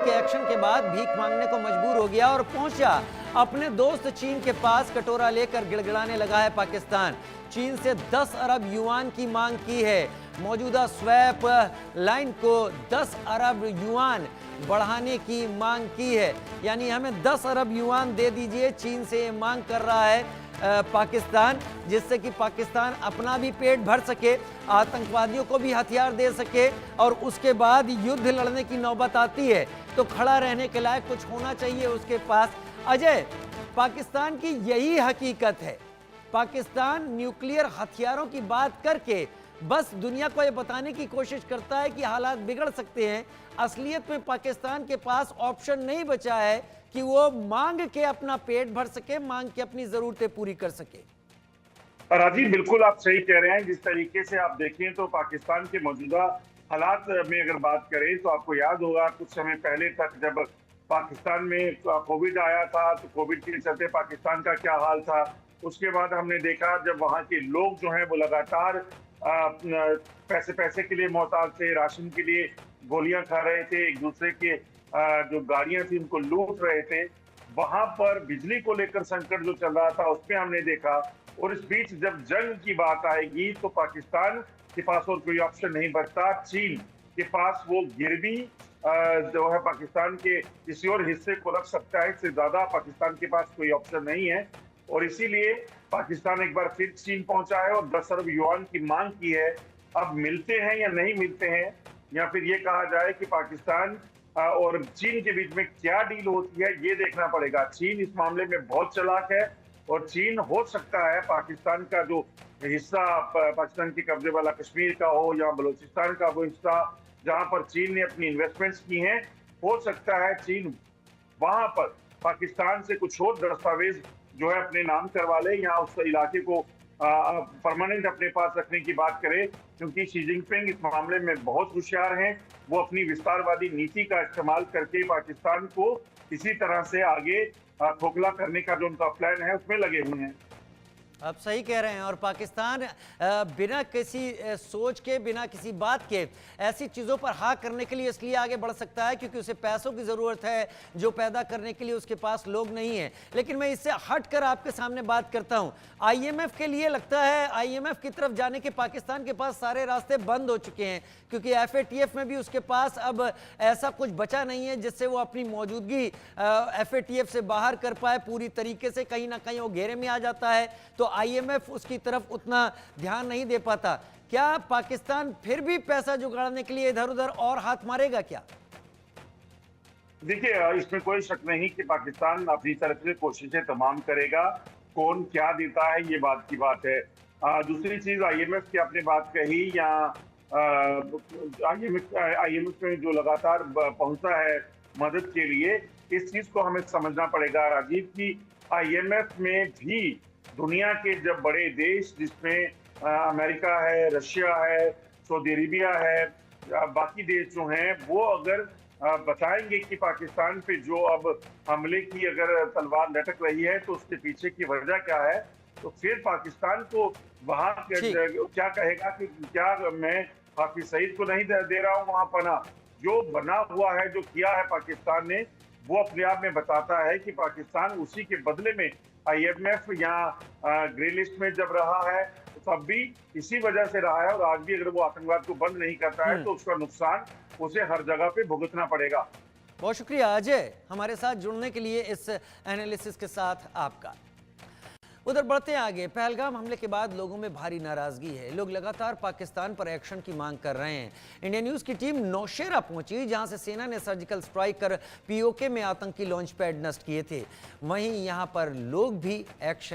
के एक्शन के बाद भीख मांगने को मजबूर हो गया और पहुंचा अपने दोस्त चीन के पास। कटोरा लेकर गिड़गिड़ाने लगा है पाकिस्तान। चीन से 10 अरब युआन की मांग की है। मौजूदा स्वैप लाइन को 10 अरब युआन बढ़ाने की मांग की है, यानी हमें 10 अरब युआन दे दीजिए, चीन से ये मांग कर रहा है पाकिस्तान, जिससे कि पाकिस्तान अपना भी पेट भर सके, आतंकवादियों को भी हथियार दे सके और उसके बाद युद्ध लड़ने की नौबत आती है तो खड़ा रहने के लायक कुछ होना चाहिए उसके पास। अजय, पाकिस्तान की यही हकीकत है। पाकिस्तान न्यूक्लियर हथियारों की बात करके बस दुनिया को यह बताने की कोशिश करता है कि हालात बिगड़ सकते हैं। असलियत में पाकिस्तान के पास ऑप्शन नहीं बचा है कि वो मांग के अपना पेट भर सके, मांग के अपनी जरूरतें पूरी कर सके। राजीव, बिल्कुल आप सही कह रहे हैं। जिस तरीके से आप देखें तो पाकिस्तान के मौजूदा हालात में अगर बात करें तो आपको याद होगा कुछ समय पहले तक जब पाकिस्तान में कोविड आया था तो कोविड के चलते पाकिस्तान का क्या हाल था। उसके बाद हमने देखा जब वहाँ के लोग जो हैं वो लगातार पैसे के लिए मोहताज थे, राशन के लिए गोलियां खा रहे थे, एक दूसरे के जो गाड़ियां थी उनको लूट रहे थे। वहां पर बिजली को लेकर संकट जो चल रहा था उसमें हमने देखा। और इस बीच जब जंग की बात आएगी तो पाकिस्तान के पास और कोई ऑप्शन नहीं बचता। चीन के पास वो गिरवी जो है पाकिस्तान के किसी और हिस्से को रख सकता है, इससे ज्यादा पाकिस्तान के पास कोई ऑप्शन नहीं है। और इसीलिए पाकिस्तान एक बार फिर चीन पहुंचा है और 10 अरब युआन की मांग की है। अब मिलते हैं या नहीं मिलते हैं, या फिर ये कहा जाए कि पाकिस्तान और चीन के बीच में क्या डील होती है, ये देखना पड़ेगा। चीन इस मामले में बहुत चालाक है और चीन हो सकता है पाकिस्तान का जो हिस्सा पाकिस्तान के कब्जे वाला कश्मीर का हो या बलूचिस्तान का वो हिस्सा जहां पर चीन ने अपनी इन्वेस्टमेंट्स की हैं, हो सकता है चीन वहां पर पाकिस्तान से कुछ और दस्तावेज जो है अपने नाम करवा ले या उस इलाके को परमानेंट अपने पास रखने की बात करे, क्योंकि शी जिनपिंग इस मामले में बहुत होशियार हैं। वो अपनी विस्तारवादी नीति का इस्तेमाल करके पाकिस्तान को इसी तरह से आगे खोखला करने का जो उनका प्लान है उसमें लगे हुए हैं। आप सही कह रहे हैं। और पाकिस्तान बिना किसी सोच के, बिना किसी बात के ऐसी चीज़ों पर हाँ करने के लिए इसलिए आगे बढ़ सकता है क्योंकि उसे पैसों की ज़रूरत है जो पैदा करने के लिए उसके पास लोग नहीं हैं। लेकिन मैं इससे हटकर आपके सामने बात करता हूं। आईएमएफ के लिए लगता है आईएमएफ की तरफ जाने के पाकिस्तान के पास सारे रास्ते बंद हो चुके हैं, क्योंकि एफएटीएफ में भी उसके पास अब ऐसा कुछ बचा नहीं है जिससे वो अपनी मौजूदगी एफएटीएफ से बाहर कर पाए पूरी तरीके से। कहीं ना कहीं वो घेरे में आ जाता है तो आईएमएफ उसकी तरफ उतना ध्यान नहीं दे पाता। क्या पाकिस्तान फिर भी पैसा जुगाड़ने के लिए इधर उधर और हाथ मारेगा क्या? देखिए, इसमें कोई शक नहीं कि पाकिस्तान अपनी तरफ से कोशिशें तमाम करेगा। कौन क्या देता है ये बात की बात है। दूसरी चीज आईएमएफ की आपने बात कही, या आईएमएफ में जो लगातार पहुंचता है मदद के लिए, इस चीज को हमें समझना पड़ेगा राजीव की आईएमएफ में भी दुनिया के जब बड़े देश जिसमें अमेरिका है, रशिया है, सऊदी अरेबिया है, बाकी देश जो हैं वो अगर बताएंगे कि पाकिस्तान पे जो अब हमले की अगर तलवार लटक रही है तो उसके पीछे की वजह क्या है, तो फिर पाकिस्तान को वहां क्या कहेगा कि क्या मैं हाफिज सईद को नहीं दे रहा हूँ वहां पना। जो बना हुआ है, जो किया है पाकिस्तान ने, वो अपने आप में बताता है कि पाकिस्तान उसी के बदले में आईएमएफ या ग्रे लिस्ट में जब रहा है तो तब भी इसी वजह से रहा है। और आज भी अगर वो आतंकवाद को बंद नहीं करता है तो उसका नुकसान उसे हर जगह पे भुगतना पड़ेगा। बहुत शुक्रिया अजय, हमारे साथ जुड़ने के लिए इस एनालिसिस के साथ आपका। उधर बढ़ते हैं आगे। पहलगाम हमले के बाद लोगों में भारी नाराजगी है। लोग लगातार पाकिस्तान पर एक्शन की मांग कर रहे हैं। इंडिया न्यूज की टीम नौशेरा पहुंची, जहां से सेना ने सर्जिकल स्ट्राइक कर पीओके में आतंकी लॉन्च पैड नष्ट किए थे। वहीं यहां पर लोग भी एक्शन